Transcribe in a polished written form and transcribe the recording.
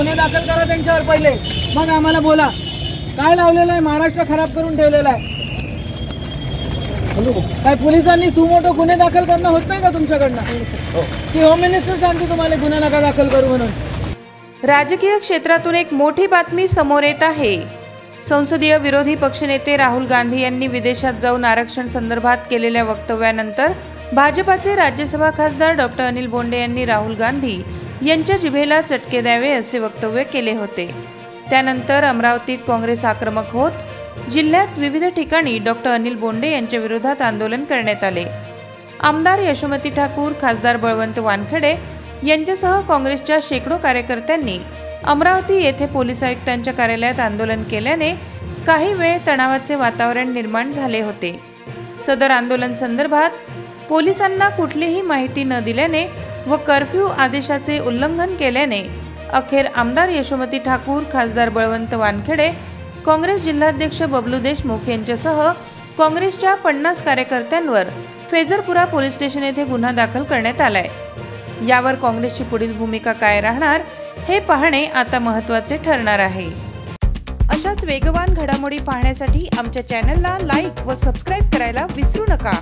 गुन्हे दाखल करा त्यांच्यावर पहिले, मग आम्हाला बोला काय लावलेलं आहे, महाराष्ट्र खराब करून ठेवलेला आहे। काय पोलिसांनी सुमोटो गुन्हे दाखल करणं होत नाही का तुमच्याकडनं, की होम मिनिस्टर सांगते तुम्हाला गुन्हे नका दाखल करू म्हणून? राजकीय क्षेत्रातून एक मोठी बातमी समोर येत आहे। संसदीय विरोधी पक्षनेते राहुल गांधी यांनी विदेशात जाऊन आरक्षण संदर्भात केलेल्या वक्तव्यानंतर भाजपाचे राज्यसभा खासदार डॉक्टर अनिल बोंडे यांनी राहुल गांधी यांच्या जिभेला चटके द्यावे असे वक्तव्य केले होते। त्यानंतर अमरावतीत काँग्रेस आक्रमक होत जिल्ह्यात विविध ठिकाणी डॉक्टर अनिल बोंडे यांच्या विरोधात आंदोलन करण्यात आले। आमदार यशोमती ठाकूर, खासदार बळवंत वानखेडे यांच्यासह काँग्रेसच्या शेकडो कार्यकर्त्यांनी अमरावती येथे पोलीस आयुक्तांच्या कार्यालयात आंदोलन केल्याने काही वेळ तणावाचे वातावरण निर्माण झाले होते। सदर आंदोलन संदर्भात पोलिसांना कुठलीही माहिती न दिल्याने व कर्फ्यू आदेशाचे उल्लंघन केल्याने अखेर आमदार यशोमती ठाकूर, खासदार बळवंत वानखेडे, काँग्रेस जिल्हाध्यक्ष बबलू देशमुख यांच्यासह काँग्रेसच्या 50 कार्यकर्त्यांवर फेजरपुरा पोलीस स्टेशन येथे गुन्हा दाखल करण्यात आलाय। यावर काँग्रेसची पुढील भूमिका काय राहणार हे पाहणे आता महत्त्वाचे ठरणार आहे। अशाच वेगवान घडामोडी पाहण्यासाठी आमच्या चॅनलला लाईक व सबस्क्राईब करायला विसरू नका।